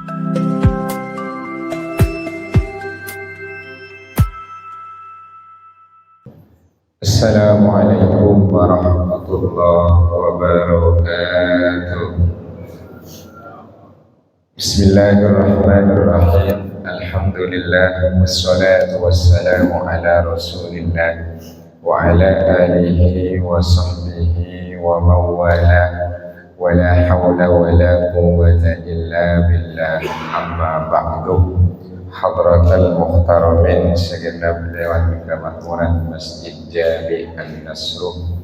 Assalamualaikum warahmatullahi wabarakatuh. Bismillahirrahmanirrahim. Alhamdulillah wassalatu wassalamu ala Rasulillah wa ala alihi wa sahbihi wa mawala wa la hawla wa la quwwata illa billah, amma ba'du. Hadratal muhtaramin, segenap dewan kemakmuran Masjid Jami An-Nasruh,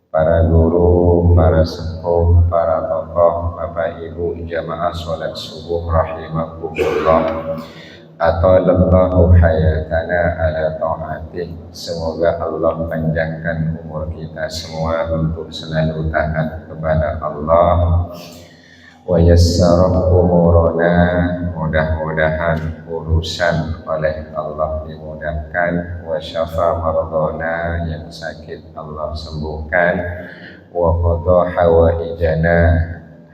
para guru, para sepuh, para tokoh, bapak ibu jamaah sholat subuh rahimakumullah. Atalallahu hayatana ala ta'atih. Semoga Allah panjangkan umur kita semua untuk selalu taat kepada Allah. Wa yassara umurana, mudah-mudahan urusan oleh Allah dimudahkan. Wa syafa mardana, yang sakit Allah sembuhkan. Wa qada hawaijana,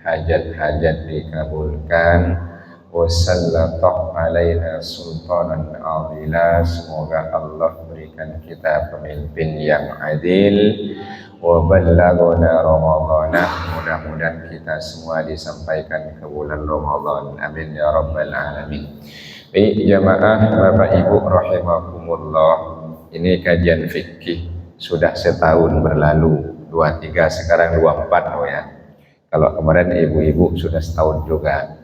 hajat-hajat dikabulkan. Wa sallata alaina sultanan adila, semoga Allah berikan kita pemimpin yang adil. Wa ballagona Ramadana, mudah-mudahan kita semua disampaikan ke bulan Ramadan, amin ya rabbal alamin. Baik jamaah bapak ibu rahimakumullah, ini kajian fikih sudah setahun berlalu, 23 sekarang 24 ya. Kalau kemarin ibu-ibu sudah setahun juga.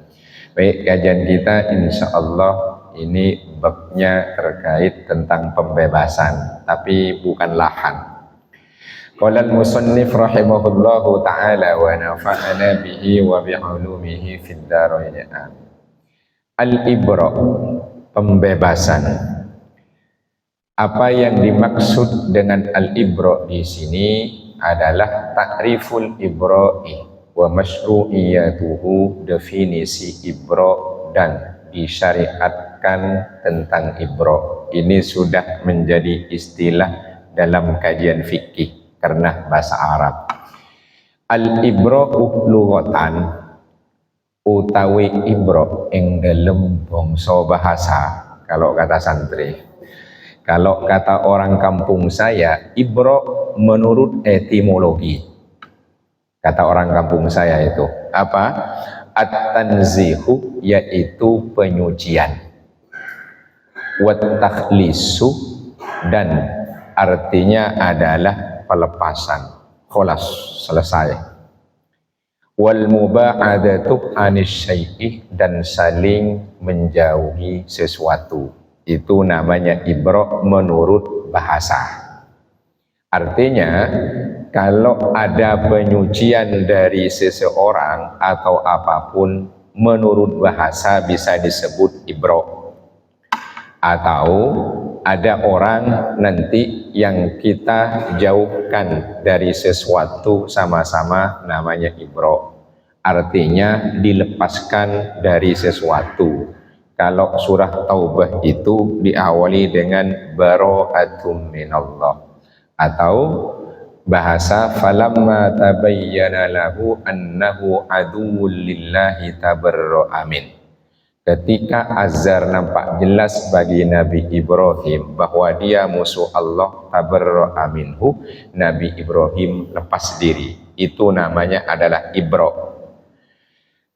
Baik, kajian kita insya Allah ini babnya terkait tentang pembebasan, tapi bukan lahan. Qala al-musannif rahimahullahu ta'ala wa nafa'ana bihi wa bi'ulumihi fid dharain. Al-ibra, pembebasan. Apa yang dimaksud dengan al-ibra di sini adalah ta'riful ibra'i wa masyru'iyatuhu, definisi ibra dan disyariatkan tentang ibra. Ini sudah menjadi istilah dalam kajian fikih karena bahasa Arab. Al-ibra'u lughatan, utawi ibra ing dalem bangsa bahasa. Kalau kata santri, kalau kata orang kampung saya, ibra menurut etimologi. Kata orang kampung saya itu apa? At-tanzihu, yaitu penyucian. Wat-takhlisu, dan artinya adalah pelepasan. Kholas, selesai. Wal muba'adatu anis syai'i, dan saling menjauhi sesuatu. Itu namanya ibra menurut bahasa. Artinya kalau ada penyucian dari seseorang atau apapun, menurut bahasa bisa disebut ibra. Atau ada orang nanti yang kita jauhkan dari sesuatu sama-sama, namanya ibra. Artinya dilepaskan dari sesuatu. Kalau surah Taubah itu diawali dengan bara'atum minallah, atau bahasa falamma tabayyana lahu annahu aduwwul lillahi tabarra'a min. Ketika azar nampak jelas bagi Nabi Ibrahim bahwa dia musuh Allah, tabarra'a minhu, Nabi Ibrahim lepas diri. Itu namanya adalah ibra.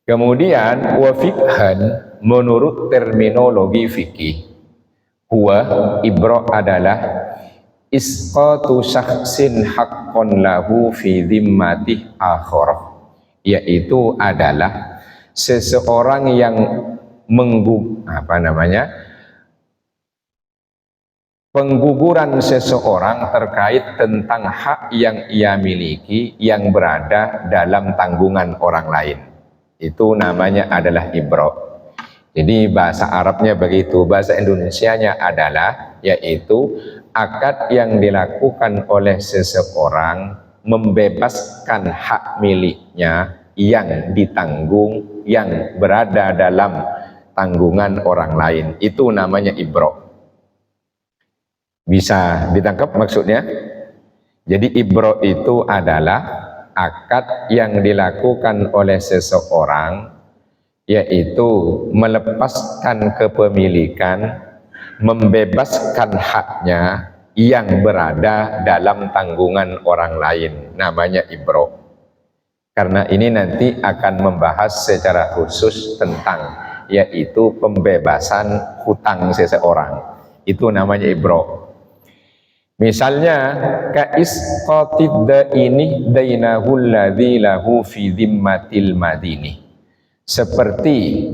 Kemudian wa fikhan, menurut terminologi fikih, huwa ibra adalah isqatu syakhsin haqqan lahu fi dhimmatih akhirah, yaitu adalah seseorang yang pengguguran seseorang terkait tentang hak yang ia miliki yang berada dalam tanggungan orang lain. Itu namanya adalah ibra. Jadi bahasa Arabnya begitu, bahasa Indonesianya adalah yaitu akad yang dilakukan oleh seseorang membebaskan hak miliknya yang ditanggung, yang berada dalam tanggungan orang lain. Itu namanya ibra. Bisa ditangkap maksudnya? Jadi ibra itu adalah akad yang dilakukan oleh seseorang yaitu melepaskan kepemilikan, membebaskan haknya yang berada dalam tanggungan orang lain, namanya ibro. Karena ini nanti akan membahas secara khusus tentang yaitu pembebasan hutang seseorang, itu namanya ibro. Misalnya kaisqatid daini dainahu alladzi lahu fi dhimmatil madini, seperti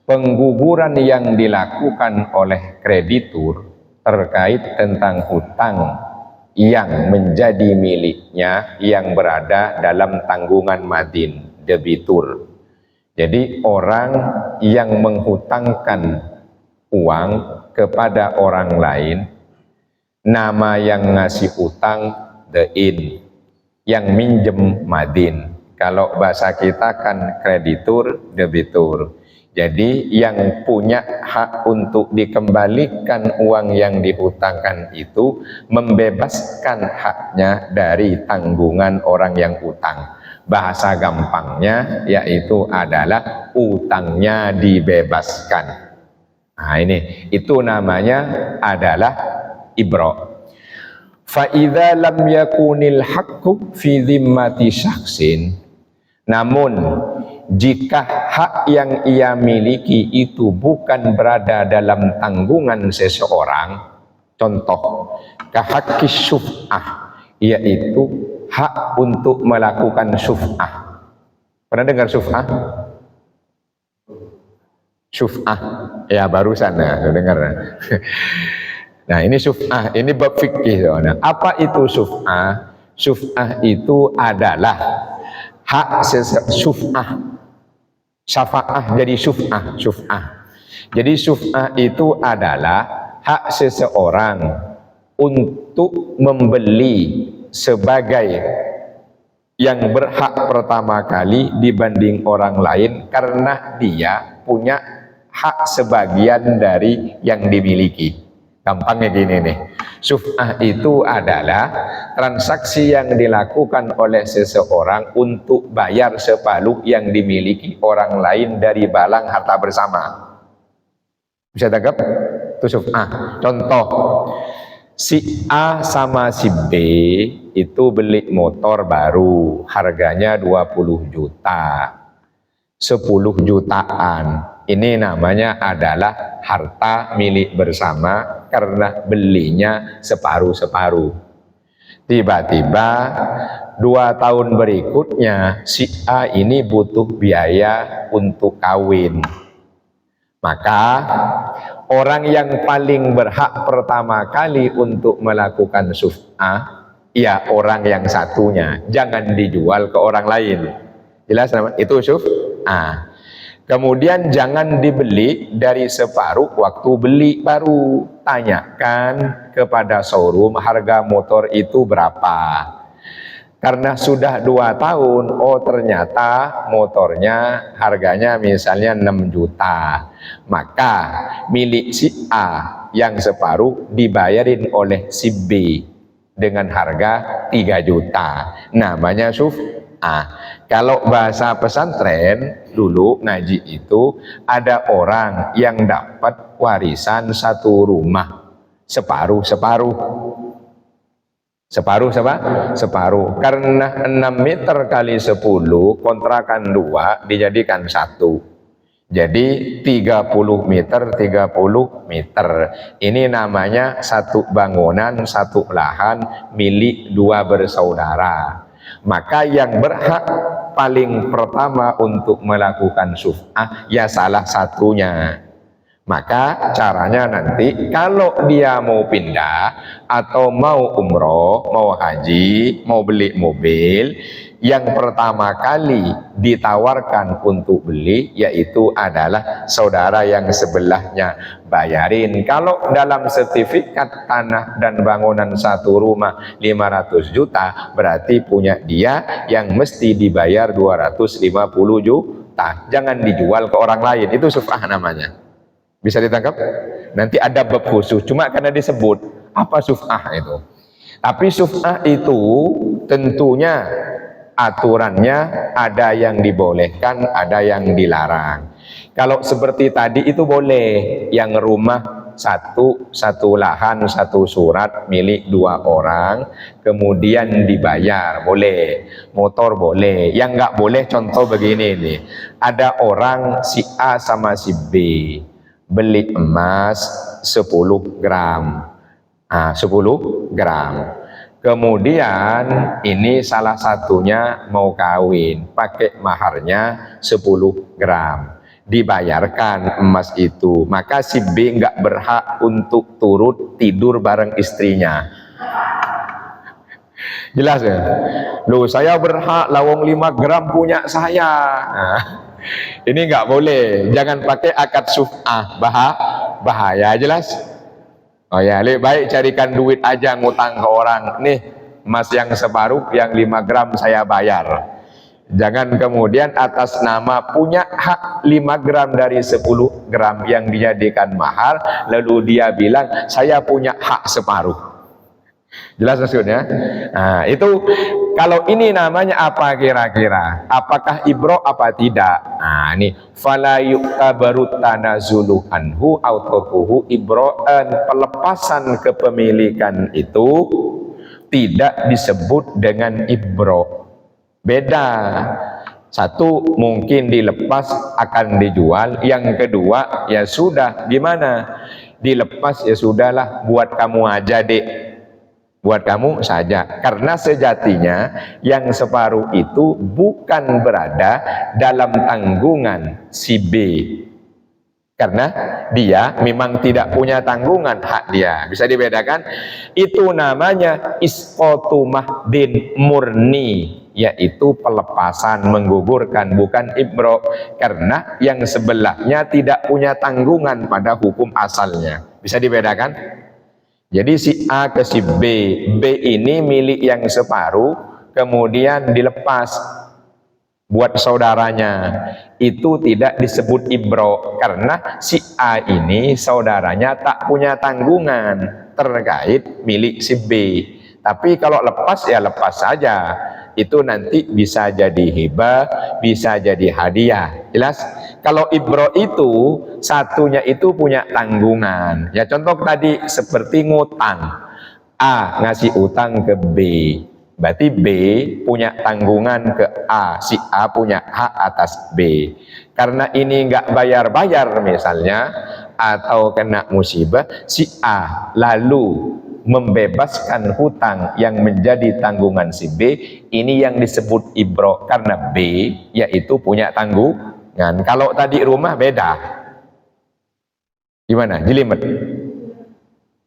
pengguguran yang dilakukan oleh kreditur terkait tentang hutang yang menjadi miliknya yang berada dalam tanggungan madin, debitur. Jadi orang yang menghutangkan uang kepada orang lain, nama yang ngasih utang dain, yang minjem madin. Kalau bahasa kita kan kreditur, debitur. Jadi yang punya hak untuk dikembalikan uang yang dihutangkan itu membebaskan haknya dari tanggungan orang yang utang. Bahasa gampangnya yaitu adalah utangnya dibebaskan. Nah ini, itu namanya adalah ibro. Fa idza lam yakunil haqqu fi dhimmati syakhsin, namun jika hak yang ia miliki itu bukan berada dalam tanggungan seseorang, contoh kahaqqis syuf'ah, yaitu hak untuk melakukan syuf'ah. Pernah dengar syuf'ah? Syuf'ah ya, barusan ya dengar. Nah ini syuf'ah, ini bab fikih. Apa itu syuf'ah? Syuf'ah itu adalah hak syuf'ah, syafa'ah jadi syuf'ah, syuf'ah. Jadi syuf'ah itu adalah hak seseorang untuk membeli sebagai yang berhak pertama kali dibanding orang lain karena dia punya hak sebagian dari yang dimiliki. Gampangnya gini nih, syuf'ah itu adalah transaksi yang dilakukan oleh seseorang untuk bayar separuh yang dimiliki orang lain dari balang harta bersama. Bisa tangkap? Itu syuf'ah. Contoh, si A sama si B itu beli motor baru, harganya 20 juta, 10 jutaan. Ini namanya adalah harta milik bersama karena belinya separuh-separuh. Tiba-tiba 2 tahun berikutnya si A ini butuh biaya untuk kawin. Maka orang yang paling berhak pertama kali untuk melakukan syuf'ah, ya orang yang satunya, jangan dijual ke orang lain. Jelas itu syuf'ah. Kemudian jangan dibeli dari separuh waktu beli baru. Tanyakan kepada showroom harga motor itu berapa. Karena sudah 2 tahun, oh ternyata motornya harganya misalnya 6 juta. Maka milik si A yang separuh dibayarin oleh si B dengan harga 3 juta. Namanya syuf'ah. Kalau bahasa pesantren dulu ngaji itu ada orang yang dapat warisan satu rumah separuh-separuh. Separuh. Karena 6 meter kali 10 kontrakan 2 dijadikan 1. Jadi 30 meter. Ini namanya satu bangunan, satu lahan milik 2 bersaudara. Maka yang berhak paling pertama untuk melakukan syuf'ah ya salah satunya. Maka caranya nanti kalau dia mau pindah atau mau umroh, mau haji, mau beli mobil, yang pertama kali ditawarkan untuk beli yaitu adalah saudara yang sebelahnya bayarin. Kalau dalam sertifikat tanah dan bangunan satu rumah 500 juta, berarti punya dia yang mesti dibayar 250 juta. Jangan dijual ke orang lain, itu syuf'ah namanya. Bisa ditangkap? Nanti ada bab khusus, cuma karena disebut apa syuf'ah itu. Tapi syuf'ah itu tentunya aturannya ada yang dibolehkan, ada yang dilarang. Kalau seperti tadi itu boleh, yang rumah satu lahan, satu surat milik 2 orang, kemudian dibayar, boleh. Motor boleh. Yang nggak boleh contoh begini nih, ada orang si A sama si B beli emas 10 gram. 10 gram. Kemudian ini salah satunya mau kawin, pakai maharnya 10 gram. Dibayarkan emas itu, maka si B nggak berhak untuk turut tidur bareng istrinya. Jelas ya? Loh, saya berhak, lawang 5 gram punya saya. Nah, ini nggak boleh. Jangan pakai akad suf'ah, bahaya. Jelas? Oh ya, lebih baik carikan duit aja, ngutang ke orang. Nih, emas yang separuh, yang 5 gram saya bayar. Jangan kemudian atas nama punya hak 5 gram dari 10 gram yang dijadikan mahar, lalu dia bilang saya punya hak separuh. Jelas maksudnya? Nah, itu kalau ini namanya apa kira-kira? Apakah ibro apa tidak? Nah, ini fala yu'tabaru tanazulu anhu autokuhu ibro'an, pelepasan kepemilikan itu tidak disebut dengan ibro. Beda. Satu, mungkin dilepas akan dijual. Yang kedua, ya sudah, gimana? Dilepas ya sudahlah, buat kamu aja dek, buat kamu saja. Karena sejatinya yang separuh itu bukan berada dalam tanggungan si B, karena dia memang tidak punya tanggungan, hak dia. Bisa dibedakan? Itu namanya isqatu mahdin murni, yaitu pelepasan, menggugurkan, bukan ibro. Karena yang sebelahnya tidak punya tanggungan pada hukum asalnya. Bisa dibedakan? Jadi si A ke si B, B ini milik yang separuh, kemudian dilepas buat saudaranya, itu tidak disebut ibro, karena si A ini saudaranya tak punya tanggungan terkait milik si B. Tapi kalau lepas ya lepas saja, itu nanti bisa jadi hibah, bisa jadi hadiah. Jelas? Kalau ibro itu satunya itu punya tanggungan. Ya contoh tadi seperti ngutang, A ngasih utang ke B, berarti B punya tanggungan ke A, si A punya hak atas B. Karena ini nggak bayar-bayar misalnya, atau kena musibah, si A lalu membebaskan hutang yang menjadi tanggungan si B, ini yang disebut ibro, karena B yaitu punya tanggungan. Kalau tadi rumah beda. Gimana? Jelimet?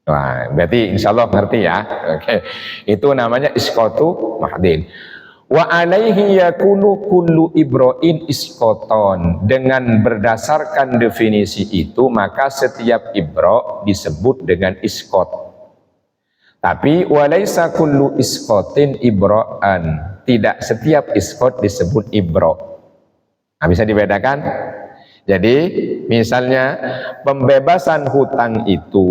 Wah, berarti insya Allah ngerti ya. Oke. Itu namanya isqatu mahdin. Wa alaihi yakunu kullu ibro'in isqoton. Dengan berdasarkan definisi itu, maka setiap ibro disebut dengan isqot. Tapi walaisa kullu isqotin ibro'an. Tidak setiap isqot disebut ibro. Nah, bisa dibedakan? Jadi misalnya pembebasan hutang itu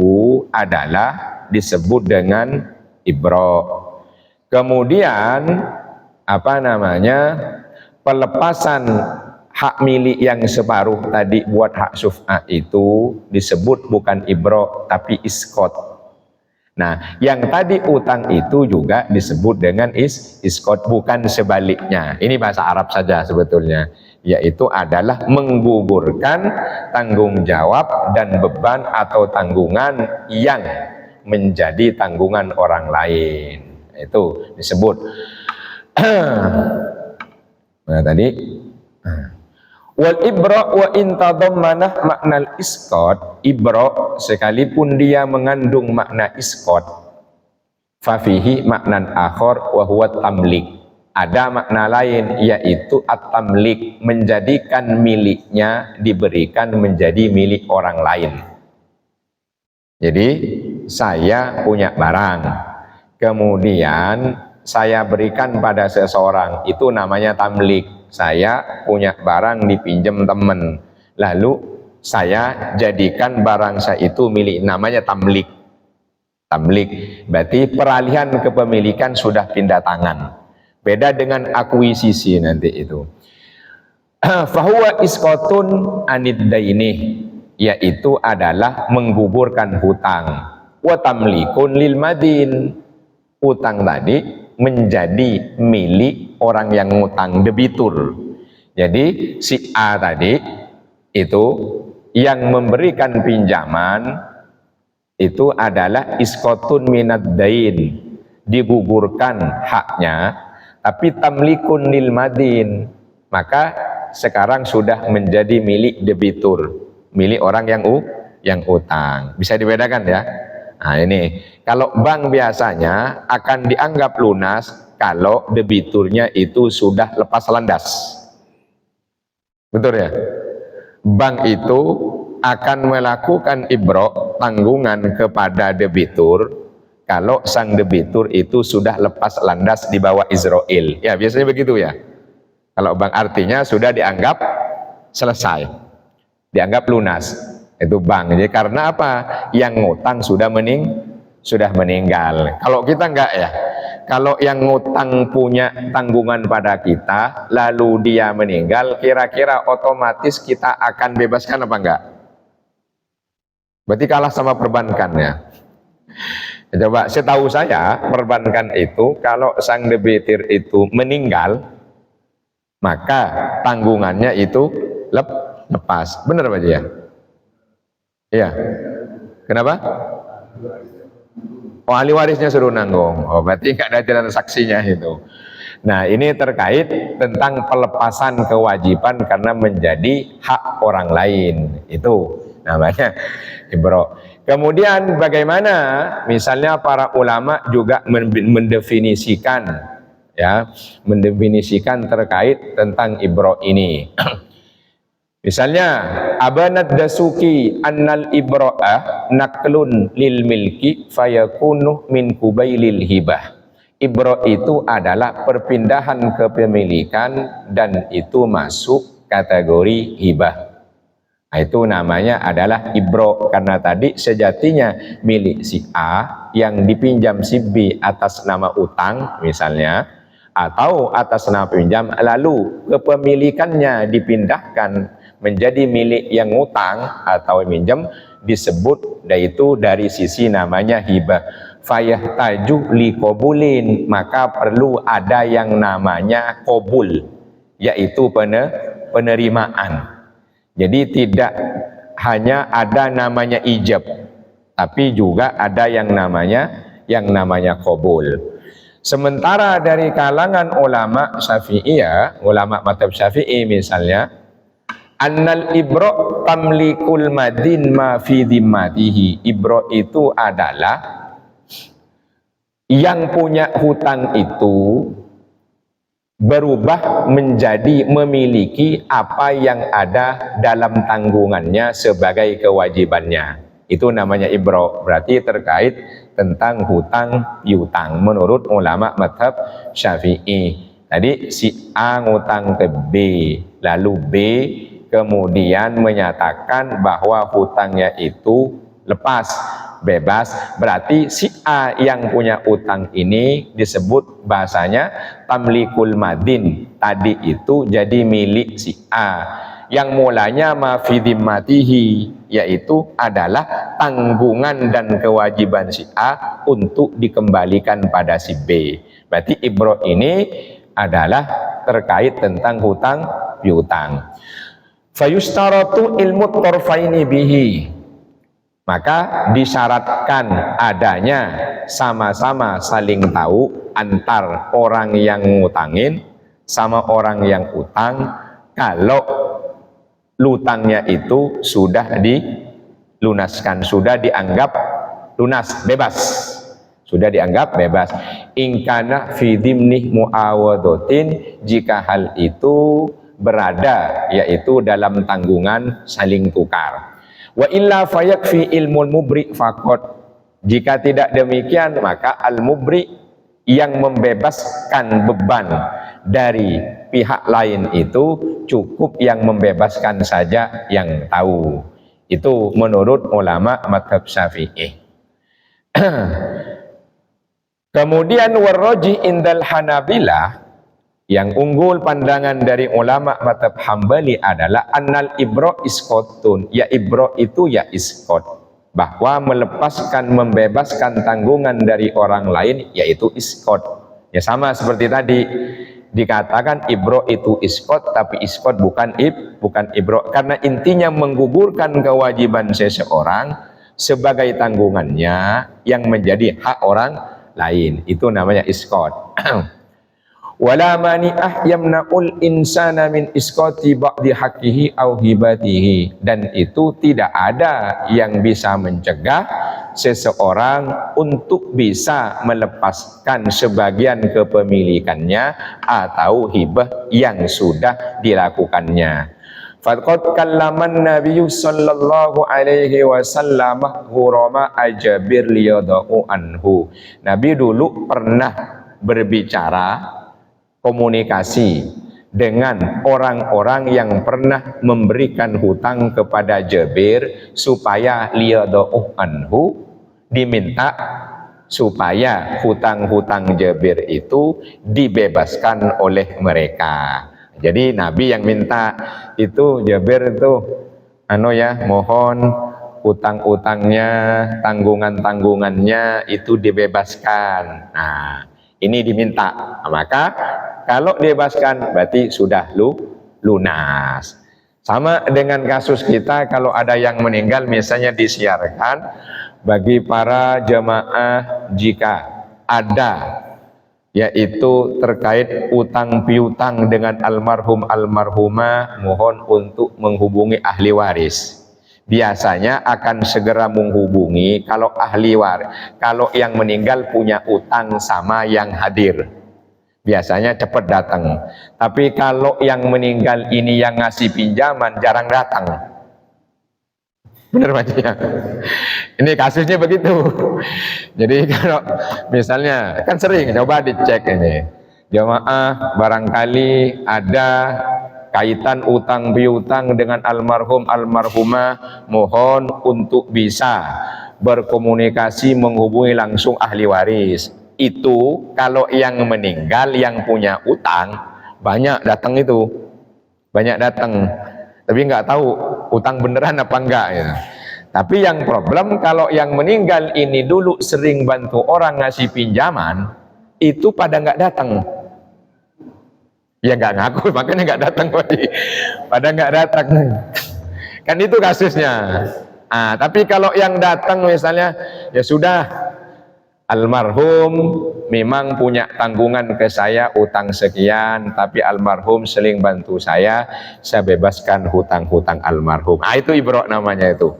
adalah disebut dengan ibro. Kemudian pelepasan hak milik yang separuh tadi buat hak syuf'ah itu disebut bukan ibro tapi iskot. Nah, yang tadi utang itu juga disebut dengan iskot, bukan sebaliknya. Ini bahasa Arab saja sebetulnya, yaitu adalah menggugurkan tanggung jawab dan beban atau tanggungan yang menjadi tanggungan orang lain. Itu disebut. Nah tadi wal ibra wa in tadammanah makna isqat, ibra sekalipun dia mengandung makna isqat, fa fihi maknan akhar wa huwa tamlik. Ada makna lain, yaitu at-tamlik, menjadikan miliknya diberikan menjadi milik orang lain. Jadi saya punya barang, kemudian saya berikan pada seseorang, itu namanya tamlik. Saya punya barang dipinjam teman, lalu saya jadikan barang saya itu milik, namanya tamlik. Tamlik berarti peralihan kepemilikan sudah pindah tangan. Beda dengan akuisisi nanti itu. Fahuwa isqatun anid daini, yaitu adalah menggugurkan hutang. Wa tamlikun lil madin, utang tadi menjadi milik orang yang ngutang, debitur. Jadi si A tadi itu yang memberikan pinjaman itu adalah iskotun minad dain, digugurkan haknya, tapi tamlikun lil madin, maka sekarang sudah menjadi milik debitur, milik orang yang utang. Bisa dibedakan ya. Nah ini, kalau bank biasanya akan dianggap lunas kalau debiturnya itu sudah lepas landas. Betul ya? Bank itu akan melakukan ibro, tanggungan kepada debitur kalau sang debitur itu sudah lepas landas di bawah Israel. Ya biasanya begitu ya. Kalau bank artinya sudah dianggap selesai, dianggap lunas. Itu bank. Jadi karena apa? Yang ngutang sudah meninggal. Kalau kita enggak ya. Kalau yang ngutang punya tanggungan pada kita, lalu dia meninggal, kira-kira otomatis kita akan bebaskan apa enggak? Berarti kalah sama perbankan ya. Coba setahu saya perbankan itu kalau sang debitur itu meninggal, maka tanggungannya itu lepas. Benar Pak ya? Iya. Kenapa? Oh, ahli warisnya suruh nanggung. Oh, berarti nggak ada transaksinya itu. Nah, ini terkait tentang pelepasan kewajiban karena menjadi hak orang lain. Itu namanya ibro. Kemudian bagaimana misalnya para ulama juga mendefinisikan ya, mendefinisikan terkait tentang ibro ini. Misalnya abanad dasuki annal ibra'ah naklun lil milki fayakunu min kubailil hibah. Ibro itu adalah perpindahan kepemilikan dan itu masuk kategori hibah. Nah, itu namanya adalah ibro karena tadi sejatinya milik si A yang dipinjam si B atas nama utang misalnya atau atas nama pinjam, lalu kepemilikannya dipindahkan menjadi milik yang ngutang atau minjem, disebut yaitu dari sisi namanya hibah. Fayahtaju li qabulin, maka perlu ada yang namanya qabul, yaitu penerimaan. Jadi tidak hanya ada namanya ijab, tapi juga ada yang namanya qabul. Sementara dari kalangan ulama Syafi'iyah, ulama mazhab Syafi'i misalnya, annal ibro tamlikul madin ma fi dhimmatihi. Ibro itu adalah yang punya hutang itu berubah menjadi memiliki apa yang ada dalam tanggungannya sebagai kewajibannya. Itu namanya ibro. Berarti terkait tentang hutang piutang menurut ulama mazhab Syafi'i. Tadi si A ngutang ke B, lalu B kemudian menyatakan bahwa hutangnya itu lepas, bebas, berarti si A yang punya utang ini disebut bahasanya tamlikul madin, tadi itu jadi milik si A yang mulanya mafidimmatihi, yaitu adalah tanggungan dan kewajiban si A untuk dikembalikan pada si B. Berarti ibro ini adalah terkait tentang hutang piutang. Fayustaratu ilmu torfaini bihi, maka disyaratkan adanya sama-sama saling tahu antar orang yang ngutangin sama orang yang utang kalau lutangnya itu sudah dilunaskan, sudah dianggap lunas, bebas, sudah dianggap bebas. Ingkana fi dhimnih muawadotin, jika hal itu berada yaitu dalam tanggungan saling tukar. Wa illa fayakfi ilmul mubri faqat, jika tidak demikian maka al mubri yang membebaskan beban dari pihak lain itu cukup yang membebaskan saja yang tahu. Itu menurut ulama mazhab Syafi'i. Kemudian warroji indal Hanabilah, Yang unggul pandangan dari ulama mazhab Hambali adalah annal ibro iskotun, ya ibro itu ya iskot, bahwa melepaskan, membebaskan tanggungan dari orang lain yaitu iskot. Ya sama seperti tadi dikatakan ibro itu iskot, tapi iskot bukan ibro, karena intinya menggugurkan kewajiban seseorang sebagai tanggungannya yang menjadi hak orang lain, itu namanya iskot. Wala mani'ah yamna'ul insana min isqati ba'di haqqihi au hibatihi, dan itu tidak ada yang bisa mencegah seseorang untuk bisa melepaskan sebagian kepemilikannya atau hibah yang sudah dilakukannya. Faqad kallaman Nabi sallallahu alaihi wasallam ghurama Jabir liyadau anhu. Nabi dulu pernah berbicara, komunikasi dengan orang-orang yang pernah memberikan hutang kepada Jabir supaya liyadau anhu, diminta supaya hutang-hutang Jabir itu dibebaskan oleh mereka. Jadi Nabi yang minta itu, Jabir itu mohon hutang-hutangnya, tanggungan-tanggungannya itu dibebaskan. Nah, ini diminta. Maka kalau dibebaskan berarti sudah lunas. Sama dengan kasus kita, kalau ada yang meninggal misalnya disiarkan bagi para jamaah, jika ada yaitu terkait utang piutang dengan almarhum almarhumah, mohon untuk menghubungi ahli waris. Biasanya akan segera menghubungi kalau ahli waris, kalau yang meninggal punya utang sama yang hadir, biasanya cepat datang. Tapi kalau yang meninggal ini yang ngasih pinjaman jarang datang. Benar Pak ya? Ini kasusnya begitu. Jadi kalau misalnya, kan sering coba dicek ini, jamaah barangkali ada kaitan utang piutang dengan almarhum almarhumah, mohon untuk bisa berkomunikasi menghubungi langsung ahli waris. Itu kalau yang meninggal yang punya utang banyak datang, itu banyak datang, tapi nggak tahu utang beneran apa enggak ya. Tapi yang problem kalau yang meninggal ini dulu sering bantu orang ngasih pinjaman, itu pada nggak datang. Ya nggak ngaku, makanya nggak datang pada nggak datang. Kan itu kasusnya. Tapi kalau yang datang misalnya, ya sudah, almarhum memang punya tanggungan ke saya utang sekian, tapi almarhum sering bantu saya bebaskan hutang-hutang almarhum. Itu ibro namanya itu.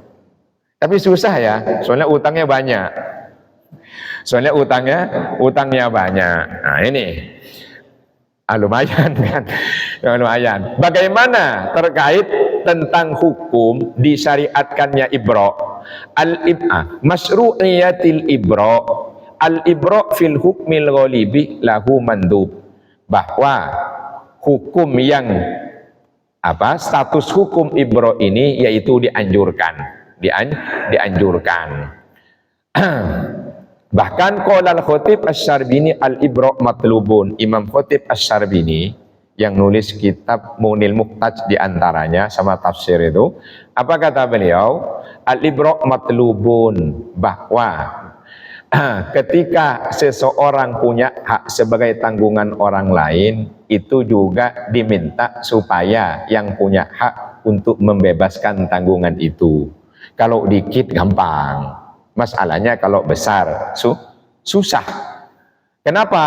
Tapi susah ya, soalnya utangnya banyak. Utangnya banyak. Nah ini lumayan kan, lumayan. Bagaimana terkait tentang hukum disyariatkannya ibro? Masyru'iyatil ibro, al-ibro fil hukmil ghalibi lahu mandub, bahwa hukum yang status hukum ibro ini yaitu dianjurkan. Bahkan qolal Khatib Asy-Syarbini al-ibro matlubun. Imam Khatib Asy-Syarbini yang nulis kitab Munil Muqtaj diantaranya sama tafsir itu, apa kata beliau? Al-ibro matlubun, bahwa ketika seseorang punya hak sebagai tanggungan orang lain, itu juga diminta supaya yang punya hak untuk membebaskan tanggungan itu. Kalau dikit gampang, masalahnya kalau besar susah. Kenapa?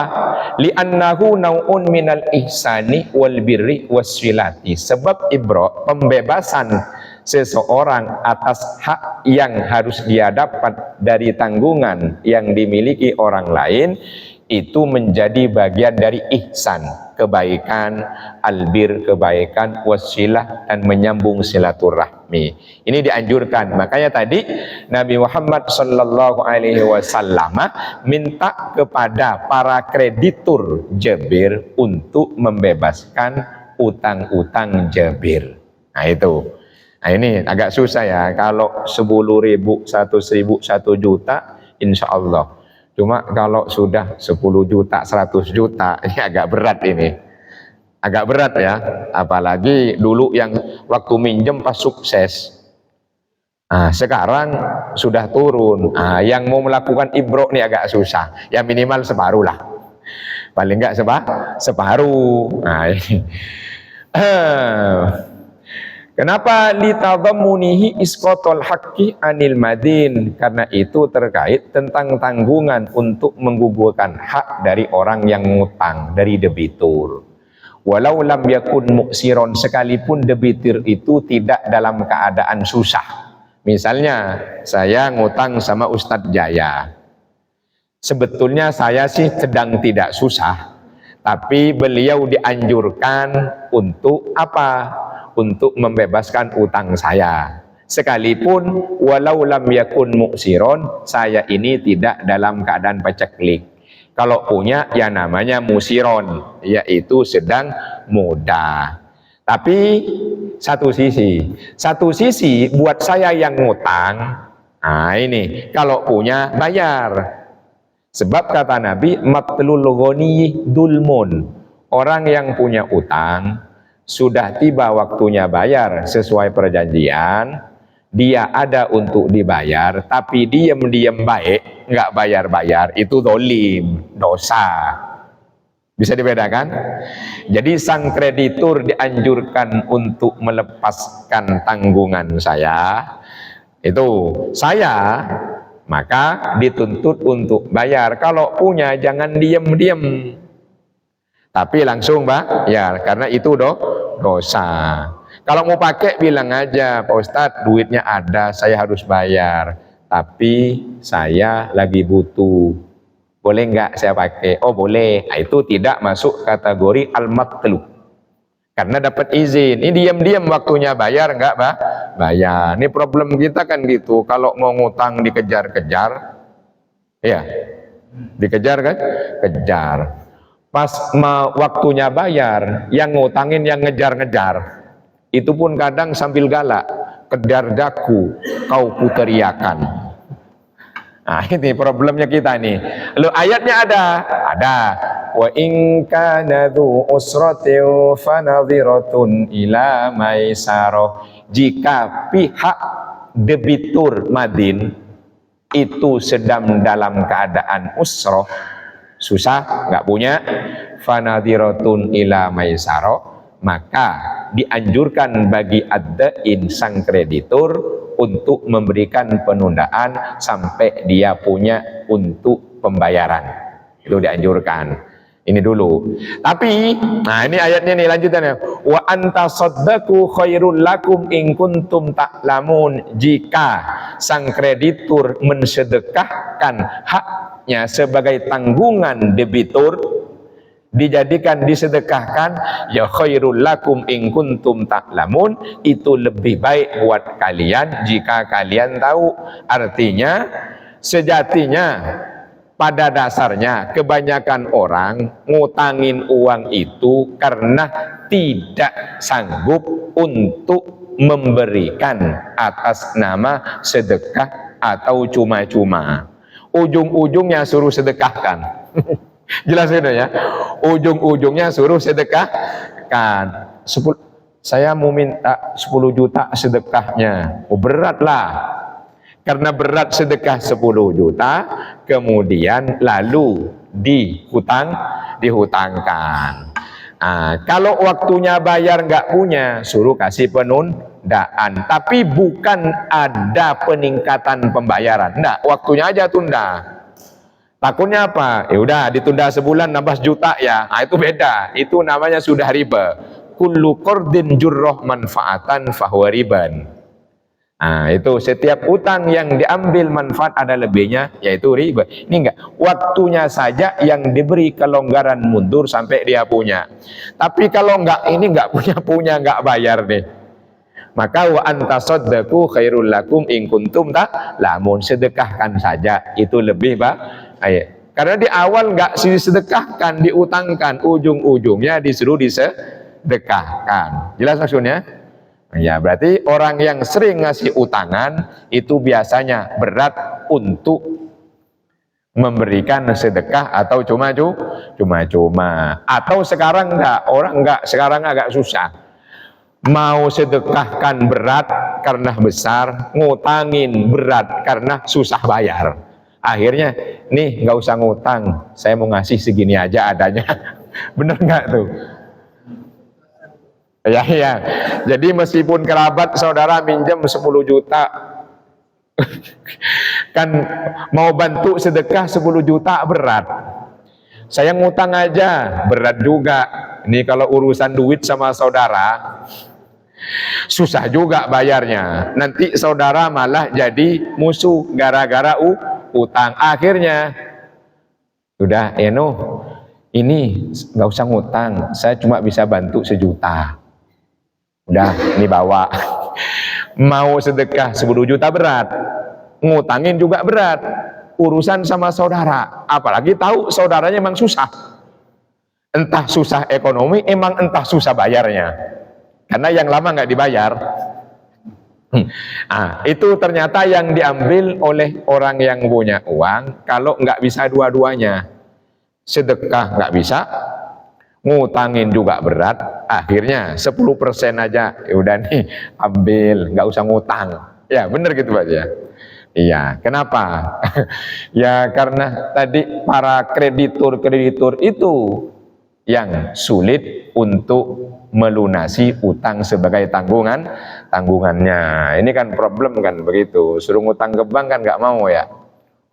Li'annahu nau'un minal ihsani wal birri wassilati. Sebab ibro, pembebasan seseorang atas hak yang harus dia dapat dari tanggungan yang dimiliki orang lain, itu menjadi bagian dari ihsan, kebaikan, albir, kebaikan, wasilah, dan menyambung silaturahmi. Ini dianjurkan. Makanya tadi Nabi Muhammad sallallahu alaihi wasallam minta kepada para kreditur Jabir untuk membebaskan utang-utang Jabir. Nah itu. Nah ini agak susah ya, kalau 10.000, 100.000, 1 juta insya Allah. Cuma kalau sudah 10 juta, 100 juta, ini agak berat ini. Agak berat ya, apalagi dulu yang waktu minjem pas sukses. Sekarang sudah turun. Yang mau melakukan ibro nih agak susah. Ya minimal separuh lah. Paling enggak separuh. Ini. Kenapa litadhammunihi isqatul haqqi anil madin? Karena itu terkait tentang tanggungan untuk menggugurkan hak dari orang yang ngutang, dari debitur. Walau lam yakun muksiron, sekalipun debitur itu tidak dalam keadaan susah. Misalnya saya ngutang sama Ustadz Jaya. Sebetulnya saya sih sedang tidak susah, tapi beliau dianjurkan untuk apa? Untuk membebaskan utang saya. Sekalipun walau lam yakun muksiron, saya ini tidak dalam keadaan paceklik. Kalau punya ya namanya musiron, yaitu sedang muda. Tapi satu sisi buat saya yang ngutang, ini kalau punya bayar. Sebab kata Nabi, matlul ghani dulmun. Orang yang punya utang sudah tiba waktunya bayar sesuai perjanjian, dia ada untuk dibayar, tapi diam-diam baik, nggak bayar-bayar, itu dolim, dosa. Bisa dibedakan? Jadi sang kreditur dianjurkan untuk melepaskan tanggungan saya, itu saya, maka dituntut untuk bayar. Kalau punya jangan diam-diam, tapi langsung bayar, karena itu dosa. Kalau mau pakai bilang aja, Pak Ustadz duitnya ada, saya harus bayar, tapi saya lagi butuh, boleh nggak saya pakai? Oh boleh. Itu tidak masuk kategori al-matlu, karena dapat izin. Ini diam-diam waktunya bayar nggak bayar. Ini problem kita kan gitu, kalau mau ngutang dikejar-kejar, ya dikejar kan, kejar. Pas waktunya bayar, yang ngutangin yang ngejar-ngejar. Itu pun kadang sambil galak, kedar daku kau kuteriakan. Ini problemnya kita nih. Lalu ayatnya ada. Wa in kana dzu usratin fanadhiratun ila maisarah. Jika pihak debitur madin itu sedang dalam keadaan usrah, susah, nggak punya, fanadhiratun ila maisarah, maka dianjurkan bagi ad-dain sang kreditur untuk memberikan penundaan sampai dia punya untuk pembayaran. Itu dianjurkan. Ini dulu. Tapi, ini ayatnya nih lanjutannya. Wa antasaddaqu khairul lakum in kuntum ta'lamun. Jika sang kreditur mensedekahkan haknya sebagai tanggungan debitur, dijadikan disedekahkan, ya khairul lakum in kuntum ta'lamun, itu lebih baik buat kalian jika kalian tahu. Artinya sejatinya pada dasarnya kebanyakan orang ngutangin uang itu karena tidak sanggup untuk memberikan atas nama sedekah atau cuma-cuma. Ujung-ujungnya suruh sedekahkan. Jelas itu ya. Ujung-ujungnya suruh sedekahkan. Saya mau minta 10 juta sedekahnya. Oh beratlah. Karena berat sedekah 10 juta, kemudian lalu dihutangkan. Kalau waktunya bayar nggak punya, suruh kasih penundaan. Tapi bukan ada peningkatan pembayaran. Nggak, waktunya aja tunda. Takutnya apa? Ya udah ditunda sebulan nambah juta ya. Itu beda. Itu namanya sudah riba. Kullu qardin jurrah manfaatan fahuwa riban. Itu setiap utang yang diambil manfaat ada lebihnya, yaitu riba. Ini enggak, waktunya saja yang diberi kelonggaran mundur sampai dia punya. Tapi kalau enggak, ini enggak punya enggak bayar nih. Maka wa antasaddaqu khairul lakum in kuntum ta'lamun. Sedekahkan saja, itu lebih baik. Karena di awal enggak disedekahkan, diutangkan, ujung-ujungnya disuruh disedekahkan. Jelas maksudnya? Ya, berarti orang yang sering ngasih utangan itu biasanya berat untuk memberikan sedekah atau cuma-cuma. Atau sekarang sekarang agak susah. Mau sedekahkan berat karena besar, ngutangin berat karena susah bayar. Akhirnya, nih nggak usah ngutang, saya mau ngasih segini aja adanya. Bener nggak tuh? Ya, ya. Jadi meskipun kerabat saudara minjem 10 juta, kan mau bantu sedekah 10 juta berat. Saya ngutang aja, berat juga. Ini kalau urusan duit sama saudara, susah juga bayarnya. Nanti saudara malah jadi musuh gara-gara utang. Akhirnya, udah ini nggak usah ngutang, saya cuma bisa bantu 1 juta. Udah, ini bawa. Mau sedekah 10 juta berat, ngutangin juga berat. Urusan sama saudara, apalagi tahu saudaranya emang susah. Entah susah ekonomi, entah susah bayarnya. Karena yang lama nggak dibayar. Itu ternyata yang diambil oleh orang yang punya uang. Kalau nggak bisa dua-duanya, sedekah nggak bisa, ngutangin juga berat, akhirnya 10% aja, ya udah nih ambil, nggak usah ngutang. Ya bener gitu Pak ya. Iya, kenapa? Ya karena tadi para kreditur itu yang sulit untuk melunasi utang sebagai tanggungannya. Ini kan problem kan begitu. Suruh ngutang ke bank kan nggak mau ya.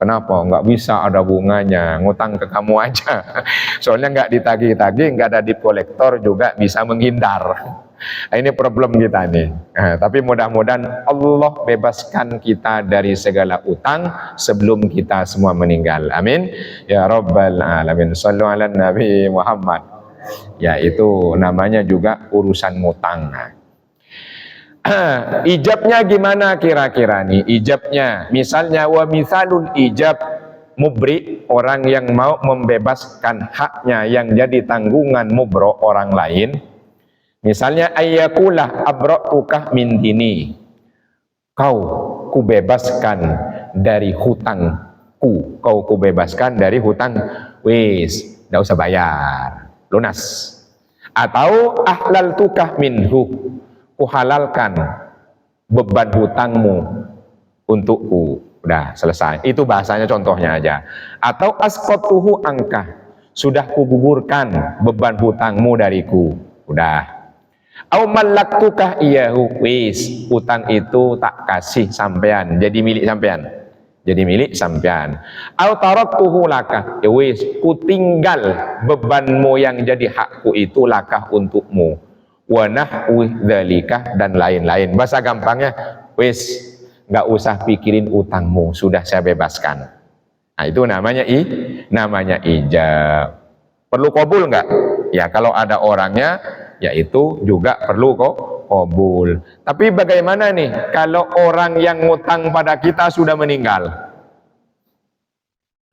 Kenapa? Nggak bisa, ada bunganya, ngutang ke kamu aja. Soalnya nggak ditagih-tagih, nggak ada debt collector juga bisa menghindar. Ini problem kita nih. Tapi mudah-mudahan Allah bebaskan kita dari segala utang sebelum kita semua meninggal. Amin. Ya Rabbal Alamin. Sallu ala Nabi Muhammad. Ya itu namanya juga urusan ngutang. Ijabnya gimana kira-kira nih? Ijabnya, misalnya wa misalul ijab mubri, orang yang mau membebaskan haknya yang jadi tanggungan mubro orang lain. Misalnya ayyakulah abra'ukah min dini, kau kubebaskan dari hutangku, kau kubebaskan dari hutang, wis, enggak usah bayar, lunas. Atau ahlaltukah minhu, kuhalalkan beban hutangmu untukku, udah selesai. Itu bahasanya, contohnya aja. Atau asqatuhu angkah, sudah kugugurkan beban hutangmu dariku, udah. Au malaktukah iyahu, wis, utang itu tak kasih sampean, jadi milik sampean, jadi milik sampean. Au taraktuhu laka, ya wis, ku tinggal bebanmu yang jadi hakku itu lakah untukmu. Wa nahwi dzalika, dan lain-lain. Bahasa gampangnya, wis, nggak usah pikirin utangmu, sudah saya bebaskan. Nah, itu namanya ijab. Perlu qabul nggak? Ya kalau ada orangnya, ya itu juga perlu kok qabul. Tapi bagaimana nih kalau orang yang ngutang pada kita sudah meninggal?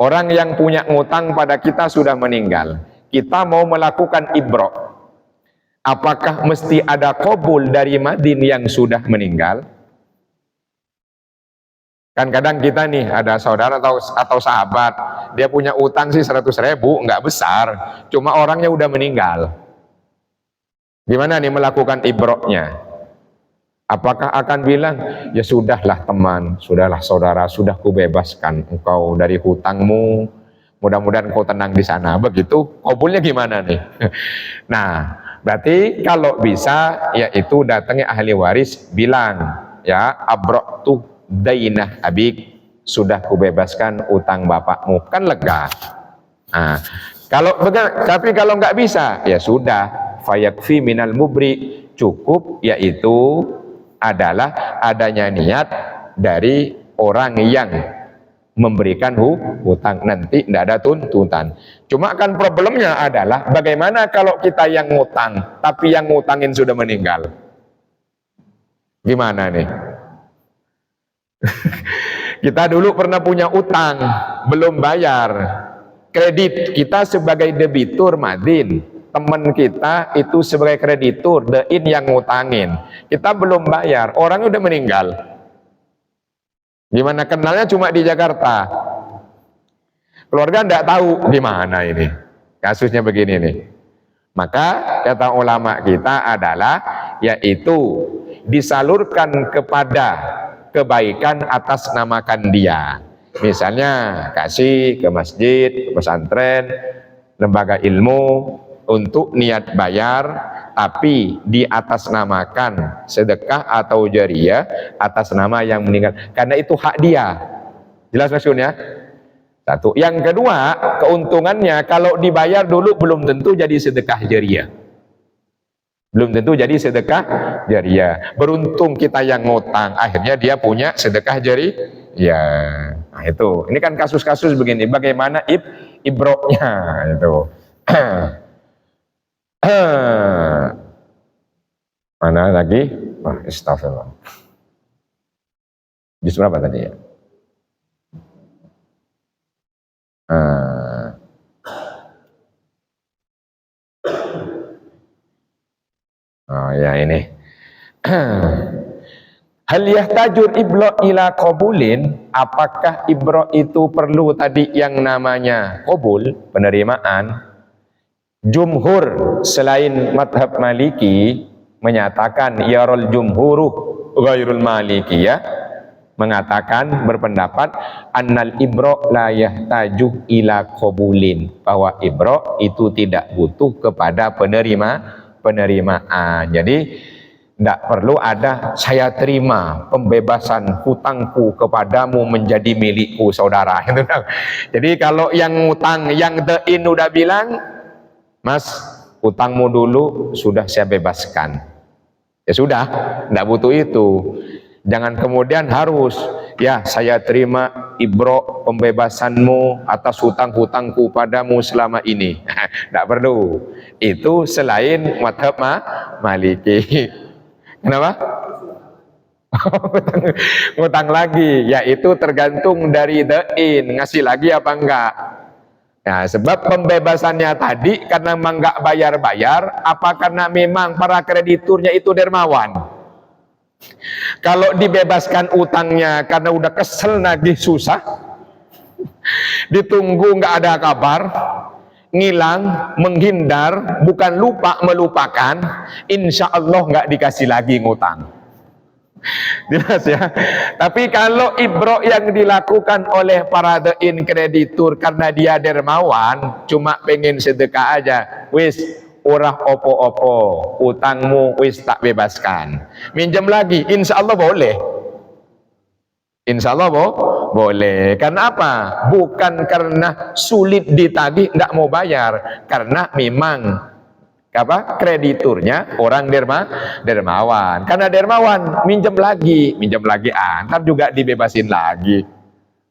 Orang yang punya ngutang pada kita sudah meninggal. Kita mau melakukan ibro. Apakah mesti ada qabul dari madin yang sudah meninggal? Kan kadang kita nih ada saudara atau sahabat, dia punya utang sih 100.000, nggak besar, cuma orangnya udah meninggal. Gimana nih melakukan ibroknya? Apakah akan bilang, ya sudahlah teman, sudahlah saudara, sudah kubebaskan engkau dari hutangmu, mudah-mudahan kau tenang di sana, begitu? Qabulnya gimana nih? Nah, berarti kalau bisa, yaitu datangnya ahli waris, bilang, ya abroktu dainah abik, sudah kubebaskan utang bapakmu, kan lega. Nah, tapi kalau nggak bisa, ya sudah, fayakfi minal mubri, cukup, yaitu adalah adanya niat dari orang yang memberikan hutang, nanti tidak ada tuntutan. Cuma kan problemnya adalah bagaimana kalau kita yang ngutang, tapi yang ngutangin sudah meninggal, gimana nih? Kita dulu pernah punya utang, belum bayar, kredit kita sebagai debitur madin, teman kita itu sebagai kreditur, dein yang ngutangin, kita belum bayar, orangnya udah meninggal. Gimana kenalnya cuma di Jakarta? Keluarga tidak tahu gimana ini. Kasusnya begini nih. Maka kata ulama kita adalah yaitu disalurkan kepada kebaikan atas namakan dia. Misalnya kasih ke masjid, ke pesantren, lembaga ilmu untuk niat bayar, tapi di atas namakan sedekah atau jariyah atas nama yang meninggal. Karena itu hak dia. Jelas maksudnya? Satu. Yang kedua, keuntungannya kalau dibayar dulu belum tentu jadi sedekah jariyah. Belum tentu jadi sedekah jariyah. Beruntung kita yang ngutang, akhirnya dia punya sedekah jariyah. Nah itu. Ini kan kasus-kasus begini. Bagaimana ibroknya itu. Mana lagi? Astagfirullah. Juz berapa tadi ya? Oh ya ini. Hal yahtajur ibro ila qabulin, apakah ibro itu perlu tadi yang namanya qabul, penerimaan? Jumhur selain madhab Maliki menyatakan yarul jumhuru ghairul Maliki ya, mengatakan berpendapat annal ibro la yahtaju ila qabulin, bahwa ibro itu tidak butuh kepada penerimaan. Jadi tidak perlu ada saya terima pembebasan hutangku kepadamu menjadi milikku saudara. Jadi kalau yang utang, yang dein udah bilang, Mas hutangmu dulu sudah saya bebaskan, ya sudah, tidak butuh itu. Jangan kemudian harus ya saya terima ibro pembebasanmu atas hutang-hutangku padamu selama ini. Tidak perlu. Itu selain madhab Maliki. Kenapa? Ngutang lagi, yaitu tergantung dari dein, ngasih lagi apa enggak. Nah, sebab pembebasannya tadi karena memang enggak bayar-bayar, apa karena memang para krediturnya itu dermawan? Kalau dibebaskan utangnya karena udah kesel nagih susah, ditunggu nggak ada kabar, ngilang, menghindar, bukan lupa melupakan, insya Allah nggak dikasih lagi ngutang. Jelas ya. Tapi kalau ibro yang dilakukan oleh para dein kreditur karena dia dermawan, cuma pengen sedekah aja, wis urah opo-opo, utangmu wis tak bebaskan, minjem lagi, insya Allah boleh. Insya Allah boleh. Karena apa? Bukan karena sulit ditagih, tidak mau bayar, karena memang apa, krediturnya orang dermawan. Karena dermawan, minjem lagi, ntar juga dibebasin lagi.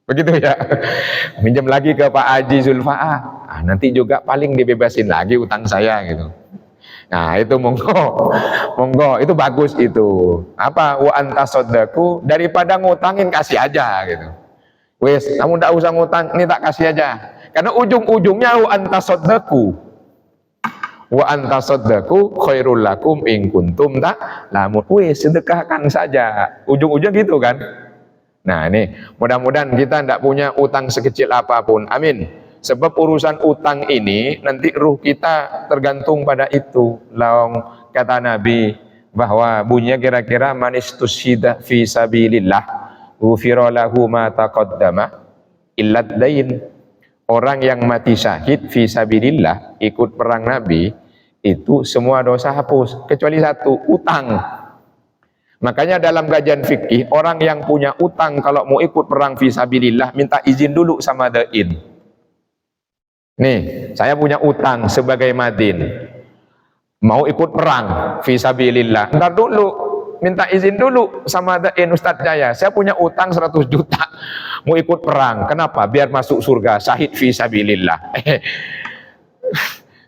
Begitu ya. Minjem lagi ke Pak Haji Zulfaah, nanti juga paling dibebasin lagi utang saya gitu. Nah itu monggo itu bagus itu. Apa wa antasoddaku, daripada ngutangin kasih aja gitu. Wes kamu tidak usah ngutang, ini tak kasih aja. Karena ujung-ujungnya wa antasoddaku, wa antasoddaku khairul lakum in kuntum ta'lamun. Wes sedekahkan saja. Ujung-ujung gitu kan. Nah ini mudah-mudahan kita tidak punya utang sekecil apapun, amin. Sebab urusan utang ini nanti ruh kita tergantung pada itu. Laung kata Nabi bahwa bunyinya kira-kira manistusyida fi sabilillah ghufira lahu ma taqaddama illad dain. Orang yang mati syahid fi sabilillah, ikut perang Nabi, itu semua dosa hapus kecuali satu, utang. Makanya dalam kajian fikih, orang yang punya utang kalau mau ikut perang fi sabilillah minta izin dulu sama dain. Nih, saya punya utang sebagai madin, mau ikut perang fi sabilillah. Ntar dulu, minta izin dulu sama dain, Ustadz saya punya utang 100 juta, mau ikut perang. Kenapa? Biar masuk surga, syahid fi sabilillah.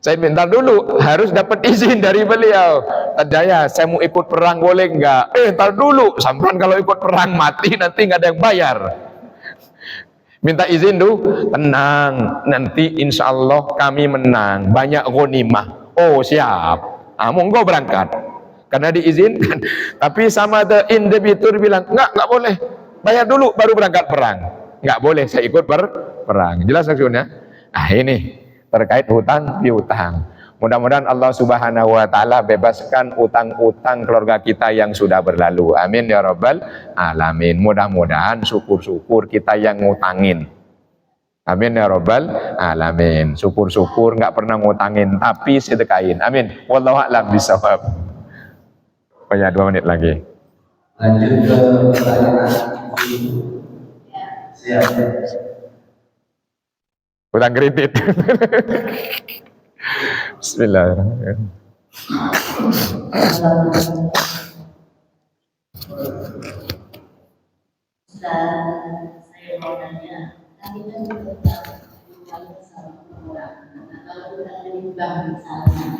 Saya minta dulu, harus dapat izin dari beliau. Tadaya, saya mau ikut perang boleh enggak? Ntar dulu, sampean kalau ikut perang mati nanti nggak ada yang bayar. Minta izin dulu, tenang, nanti insya Allah kami menang, banyak ghanimah. Oh siap, monggo berangkat, karena diizinkan. Tapi sama debitur bilang, enggak boleh, bayar dulu baru berangkat perang. Enggak boleh saya ikut perang. Jelas maksudnya? Ah ini terkait hutang piutang. Mudah-mudahan Allah Subhanahu wa taala bebaskan utang-utang keluarga kita yang sudah berlalu. Amin ya rabbal alamin. Mudah-mudahan syukur-syukur kita yang ngutangin. Amin ya rabbal alamin. Syukur-syukur nggak pernah ngutangin tapi sedekahin. Amin. Wallahu a'lam bishawab. Punya 2 menit lagi. Lanjut ke pertanyaan. Siap. Utang kredit. Bismillahirrahmanirrahim. Saya mau tanya, kan kita juga tahu sama pengurangan. Nah, kalau kita dari bank misalnya,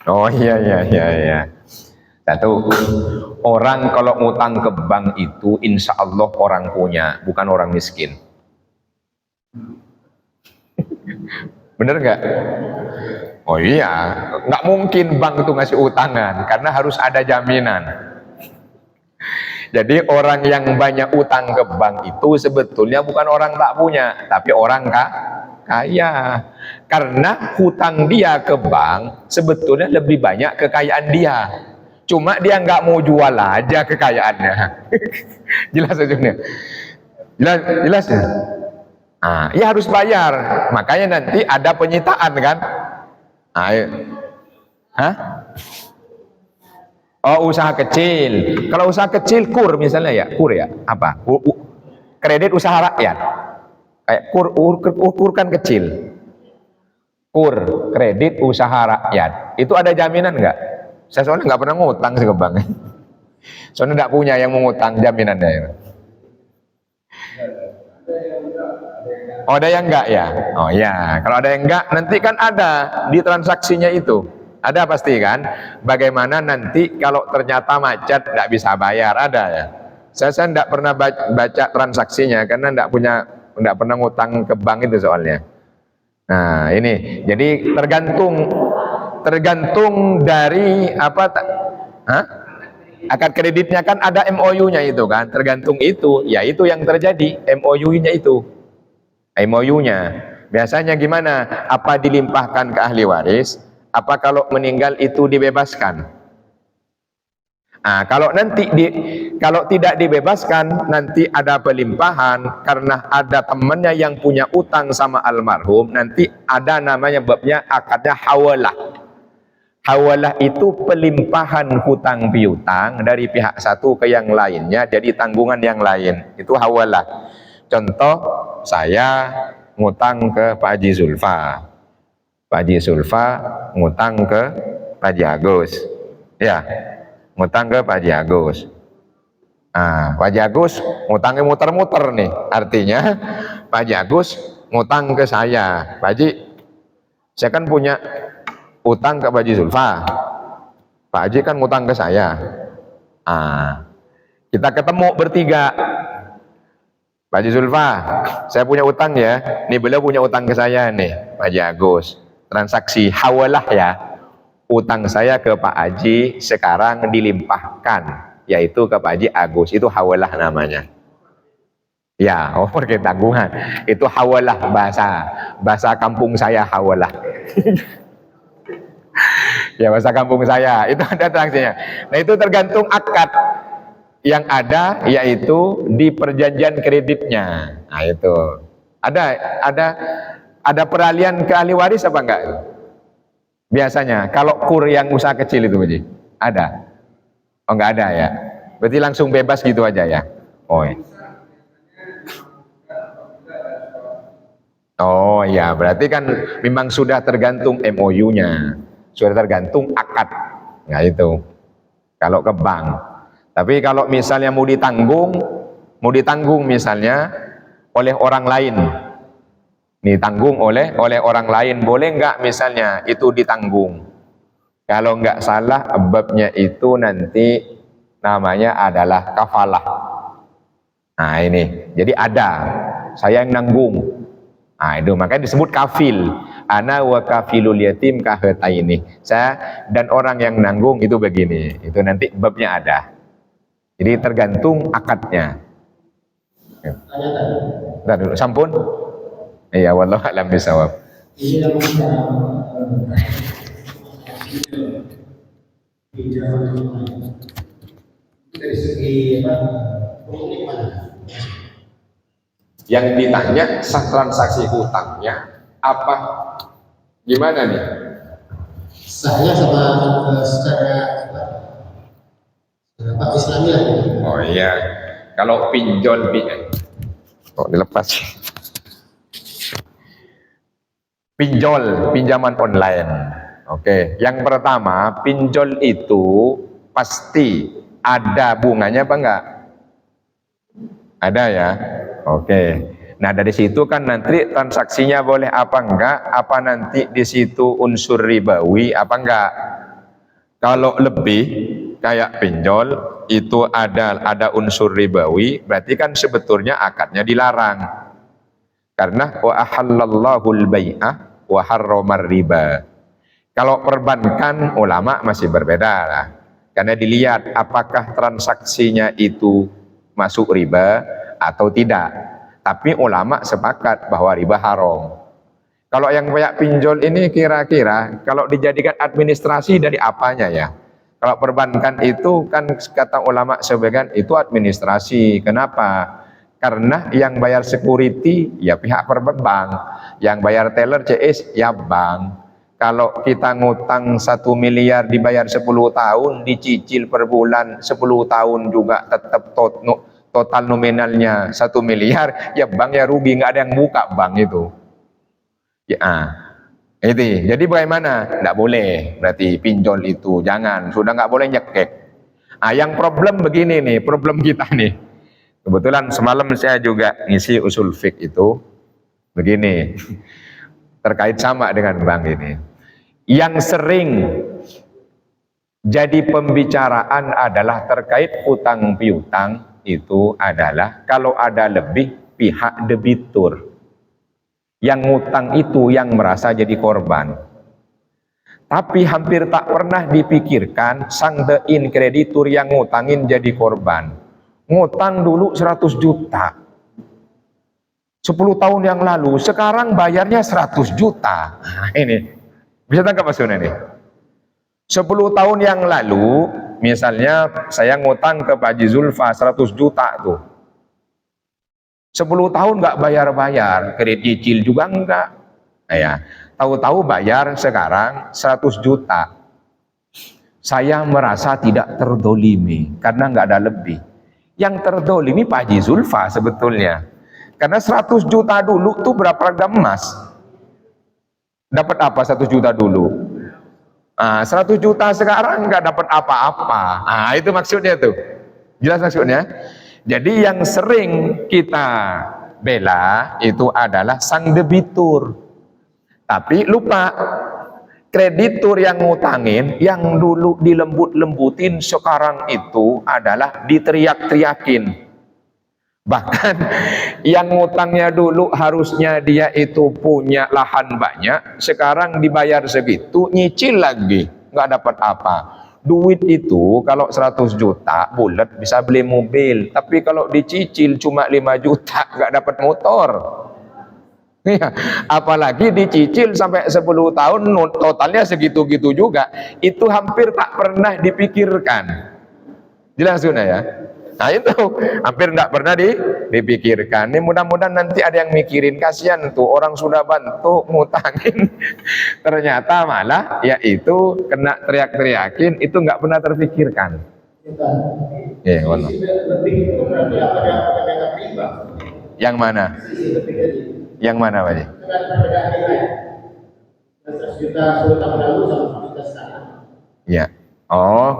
Oh iya. Satu, orang kalau ngutang ke bank itu insya Allah orang punya, bukan orang miskin. Bener nggak? Oh iya, nggak mungkin bank itu ngasih utangan, karena harus ada jaminan. Jadi orang yang banyak utang ke bank itu sebetulnya bukan orang tak punya, tapi orang kaya. Karena hutang dia ke bank sebetulnya lebih banyak kekayaan dia. Cuma dia nggak mau jual aja kekayaannya. Jelas aja. Jelas ya? Nah, ya harus bayar. Makanya nanti ada penyitaan kan? Ayo. Hah? Oh, usaha kecil. Kalau usaha kecil kur misalnya ya, kur ya. Apa? Kredit usaha rakyat. Kayak kur kan kecil. Kur kredit usaha rakyat. Itu ada jaminan nggak? Saya soalnya nggak pernah ngutang sih ke bank. Soalnya nggak punya yang mengutang jaminannya. Oh ada yang enggak ya? Oh ya, kalau ada yang enggak nanti kan ada di transaksinya itu. Ada pasti kan? Bagaimana nanti kalau ternyata macet nggak bisa bayar, ada ya? Saya enggak pernah baca transaksinya karena enggak pernah ngutang ke bank itu soalnya. Nah ini, jadi tergantung dari apa? Akad kreditnya kan ada MOU-nya itu kan, tergantung itu, ya itu yang terjadi MOU-nya itu. MOU-nya biasanya gimana? Apa dilimpahkan ke ahli waris? Apa kalau meninggal itu dibebaskan? Nah, kalau tidak dibebaskan nanti ada pelimpahan karena ada temannya yang punya utang sama almarhum, nanti ada namanya babnya akadnya hawalah. Hawalah itu pelimpahan hutang piutang dari pihak satu ke yang lainnya jadi tanggungan yang lain. Itu hawalah. Contoh, saya ngutang ke Pak Haji Zulfa. Pak Haji Zulfa ngutang ke Pak Haji Agus. Ya, ngutang ke Pak Haji Agus. Nah, Pak Haji Agus ngutangnya muter-muter nih. Artinya Pak Haji Agus ngutang ke saya. Pak Haji, saya kan punya utang ke Pak Haji Zulfa. Pak Haji kan ngutang ke saya. Kita ketemu bertiga. Pak Haji Zulfa, saya punya utang ya. Nih beliau punya utang ke saya nih, Pak Haji Agus. Transaksi hawalah ya. Utang saya ke Pak Haji sekarang dilimpahkan, yaitu ke Pak Haji Agus. Itu hawalah namanya. Ya, pakai tanggungan. Itu hawalah bahasa kampung saya hawalah. Ya bahasa kampung saya itu ada transaksinya. Nah itu tergantung akad yang ada, yaitu di perjanjian kreditnya. Nah itu ada peralihan ke ahli waris apa enggak? Biasanya kalau kur yang usaha kecil itu Haji ada? Oh enggak ada ya? Berarti langsung bebas gitu aja ya? Oh ya. Oh ya, berarti kan memang sudah tergantung MOU-nya, sudah tergantung akad. Nah itu kalau ke bank. Tapi kalau misalnya mau ditanggung misalnya oleh orang lain, ditanggung oleh orang lain, boleh nggak misalnya itu ditanggung? Kalau nggak salah babnya itu nanti namanya adalah kafalah. Nah ini, jadi ada saya yang nanggung. Nah itu makanya disebut kafil. Ana wa kafilul yatim kahataini. Saya dan orang yang nanggung itu begini. Itu nanti babnya ada. Jadi tergantung akadnya. Tanya tadi. Bentar dulu, sampun? Iya, wallahu a'lam bishawab. Ini yang pinjaman online. Dari segi hukumnya gimana? Yang ditanya sah transaksi utangnya apa? Gimana nih? Sahnya sama secara apa Islami lah. Oh iya, kalau pinjol kok dilepas? Pinjol, pinjaman online. Oke, yang pertama pinjol itu pasti ada bunganya apa enggak? Ada ya. Oke. Nah dari situ kan nanti transaksinya boleh apa enggak? Apa nanti di situ unsur ribawi apa enggak? Kalau lebih kayak pinjol itu ada unsur ribawi, berarti kan sebetulnya akadnya dilarang. Karena wa ahallallahu al-bai'ah wa harramar riba. Kalau perbankan ulama masih berbeda lah. Karena dilihat apakah transaksinya itu masuk riba atau tidak. Tapi ulama sepakat bahwa riba haram. Kalau yang kayak pinjol ini kira-kira kalau dijadikan administrasi dari apanya ya? Kalau perbankan itu kan kata ulama sebagian itu administrasi. Kenapa? Karena yang bayar security ya pihak bank, yang bayar teller CS ya bank. Kalau kita ngutang 1 miliar dibayar 10 tahun, dicicil per bulan 10 tahun juga tetap total nominalnya 1 miliar, ya bank ya rugi, nggak ada yang buka bank itu. Ya, itu. Jadi bagaimana? Nggak boleh. Berarti pinjol itu jangan, sudah nggak boleh nyekek. Yang problem begini nih, problem kita nih. Kebetulan semalam saya juga ngisi usul fiqh itu begini, terkait sama dengan bank ini. Yang sering jadi pembicaraan adalah terkait utang piutang itu adalah kalau ada lebih pihak debitur. Yang ngutang itu yang merasa jadi korban. Tapi hampir tak pernah dipikirkan sang dein kreditur yang ngutangin jadi korban. Ngutang dulu 100 juta 10 tahun yang lalu, sekarang bayarnya 100 juta. Nah, ini bisa tangkap maksudnya nih. 10 tahun yang lalu misalnya saya ngutang ke Pak Haji Zulfa 100 juta tuh, 10 tahun nggak bayar-bayar, kredit cicil juga enggak. Nah, ya, tahu-tahu bayar sekarang 100 juta. Saya merasa tidak terdolimi karena nggak ada lebih. Yang terdolimi Pak Haji Zulfa sebetulnya. Karena 100 juta dulu tuh berapa gram emas? Dapat apa 100 juta dulu? 100 juta sekarang nggak dapat apa-apa. Itu maksudnya tuh. Jelas maksudnya? Jadi yang sering kita bela itu adalah sang debitur. Tapi lupa kreditur yang ngutangin, yang dulu dilembut-lembutin, sekarang itu adalah diteriak-teriakin. Bahkan yang ngutangnya dulu harusnya dia itu punya lahan banyak, sekarang dibayar segitu, nyicil lagi, nggak dapat apa. Duit itu kalau 100 juta bulat bisa beli mobil, tapi kalau dicicil cuma 5 juta nggak dapat motor. Ya, apalagi dicicil sampai 10 tahun totalnya segitu-gitu juga, itu hampir tak pernah dipikirkan. Jelas sudah ya? Nah itu hampir tidak pernah dipikirkan. Ini mudah-mudahan nanti ada yang mikirin, kasihan tuh orang sudah bantu ngutangin ternyata malah yaitu kena teriak-teriakin, itu nggak pernah terpikirkan. Ya, Allah. Yang mana? Yang mana Pak Haji? Ya. Oh,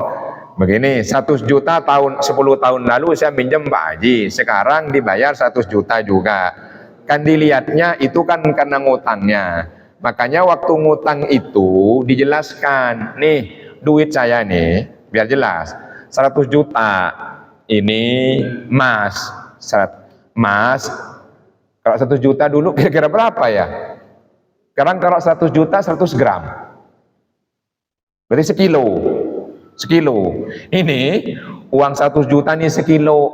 begini, 100 juta tahun 10 tahun lalu saya minjem Pak Haji, sekarang dibayar 100 juta juga. Kan dilihatnya itu kan karena ngutangnya. Makanya waktu ngutang itu dijelaskan, nih duit saya nih, biar jelas. 100 juta ini emas. Emas kalau 100 juta dulu kira-kira berapa ya? Sekarang kalau 100 juta 100 gram. Berarti sekilo. Ini uang 1 juta nih sekilo,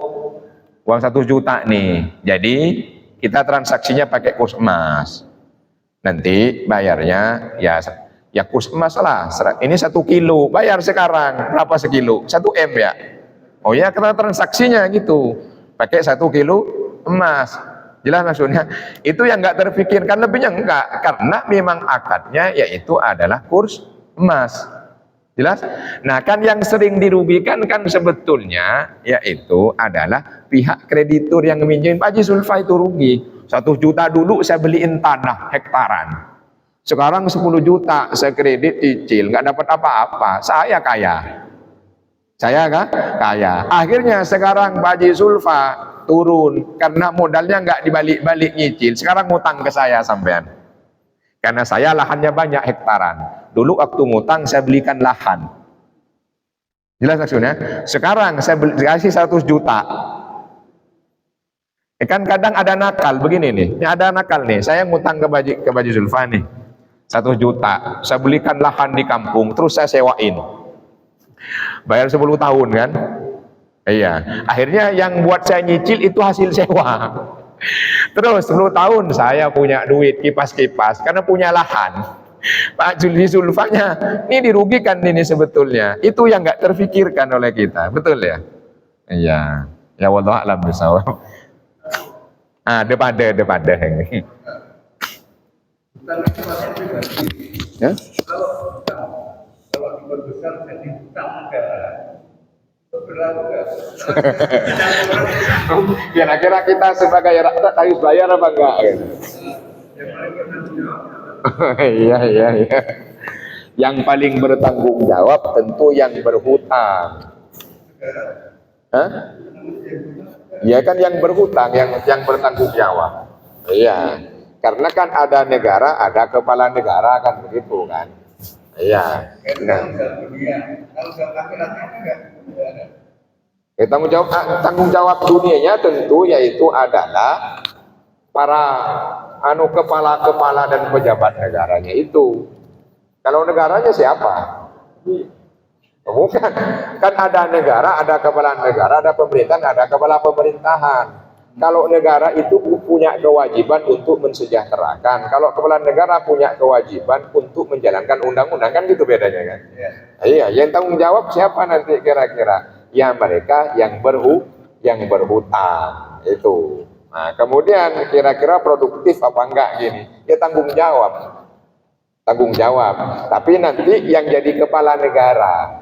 uang 1 juta nih. Jadi kita transaksinya pakai kurs emas. Nanti bayarnya ya kurs emas lah. Ini 1 kilo, bayar sekarang berapa sekilo? 1 M ya. Oh ya, karena transaksinya gitu, pakai 1 kilo emas. Jelas maksudnya? Itu yang nggak terpikirkan, lebihnya enggak, karena memang akadnya yaitu adalah kurs emas. Jelas? Nah, kan yang sering dirugikan kan sebetulnya yaitu adalah pihak kreditur yang minjem. Pak Haji Zulfa itu rugi. 1 juta dulu saya beliin tanah hektaran. Sekarang 10 juta saya kredit cicil, nggak dapat apa-apa. Saya kaya. Saya kaya. Akhirnya sekarang Pak Haji Zulfa turun karena modalnya nggak dibalik-balik nyicil. Sekarang ngutang ke saya sampean. Karena saya lahannya banyak hektaran. Dulu waktu ngutang saya belikan lahan. Jelas maksudnya? Sekarang saya kasih 100 juta. Kan kadang ada nakal begini nih. Ini ada nakal nih. Saya ngutang ke Pak Haji Zulfa nih. 1 juta. Saya belikan lahan di kampung, terus saya sewain. Bayar 10 tahun kan? Iya. Akhirnya yang buat saya nyicil itu hasil sewa. Terus 10 tahun saya punya duit kipas-kipas karena punya lahan. Pak Haji Zulfanya ini dirugikan ini sebetulnya. Itu yang nggak terfikirkan oleh kita. Betul ya? Iya. Ya wallahu a'lam bishawab. Depada ini. Ya? Kalau besar jadi hutang negara, berlaku nggak? Kira-kira kita sebagai rakyat harus bayar apa enggak? Iya. Yang paling bertanggung jawab tentu yang berhutang. Hah? Ya kan yang berhutang, yang bertanggung jawab. Iya. Karena kan ada negara, ada kepala negara kan begitu kan. Iya. Nah. Tanggung jawab dunianya tentu yaitu adalah para kepala-kepala dan pejabat negaranya itu. Kalau negaranya siapa? Bukan. Kan ada negara, ada kepala negara, ada pemerintahan, ada kepala pemerintahan. Kalau negara itu punya kewajiban untuk mensejahterakan, kalau kepala negara punya kewajiban untuk menjalankan undang-undang, kan gitu bedanya kan? Iya, yang tanggung jawab siapa nanti kira-kira? Ya mereka yang berhutang itu. Nah, kemudian kira-kira produktif apa enggak gini? Ya tanggung jawab. Tapi nanti yang jadi kepala negara,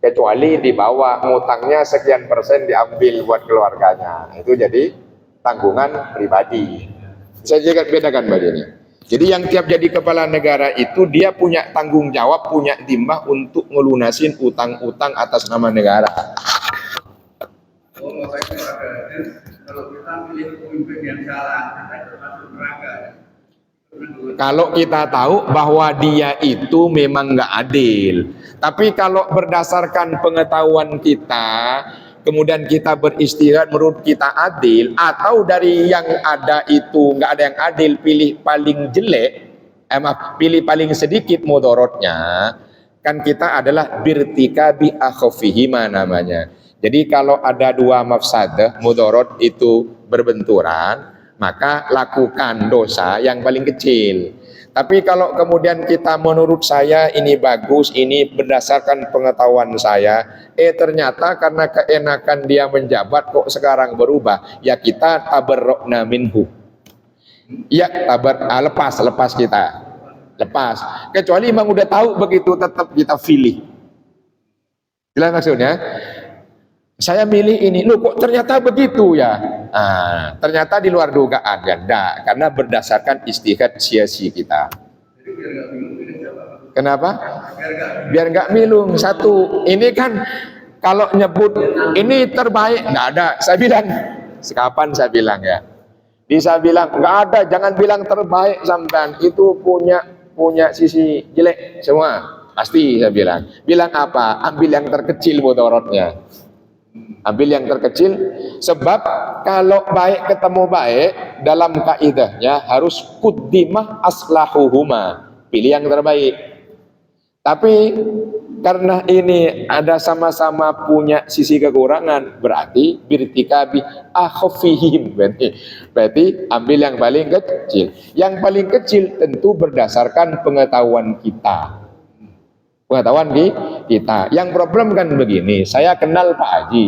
kecuali di bawah ngutangnya sekian persen diambil buat keluarganya, itu jadi tanggungan pribadi. Saya juga bedakan bagiannya. Jadi yang tiap jadi kepala negara itu dia punya tanggung jawab, punya timbah untuk ngelunasin utang-utang atas nama negara. Kalau kita pilih pemimpin yang salah, kita termasuk neraka. Kalau kita tahu bahwa dia itu memang nggak adil, tapi kalau berdasarkan pengetahuan kita, kemudian kita beristirahat menurut kita adil, atau dari yang ada itu nggak ada yang adil, pilih paling jelek, pilih paling sedikit mudorotnya, kan kita adalah birtikabi akhafihima namanya. Jadi kalau ada dua mafsadah mudorot itu berbenturan, maka lakukan dosa yang paling kecil. Tapi kalau kemudian kita menurut saya ini bagus, ini berdasarkan pengetahuan saya, ternyata karena keenakan dia menjabat kok sekarang berubah, ya kita tabarrokna minhu. Ya lepas kita. Lepas. Kecuali memang udah tahu begitu tetap kita pilih. Jelas maksudnya? Saya milih ini, loh kok ternyata begitu ya? Ternyata di luar dugaan ganda, karena berdasarkan istihad sia-sia kita. Kenapa? Biar nggak milung. Satu, ini kan kalau nyebut ini terbaik nggak ada. Saya bilang, kapan saya bilang ya? Saya bilang nggak ada, jangan bilang terbaik sampean. Itu punya sisi jelek semua. Pasti saya bilang. Bilang apa? Ambil yang terkecil mudorotnya. Ambil yang terkecil, sebab kalau baik ketemu baik dalam kaidahnya harus kuddimah aslahuhuma, pilih yang terbaik. Tapi Karena ini ada sama-sama punya sisi kekurangan, berarti birtikabi akhafihim, berarti ambil yang paling kecil. Yang paling kecil tentu berdasarkan pengetahuan kita. Pengetahuan kita. Yang problem kan begini, saya kenal Pak Haji.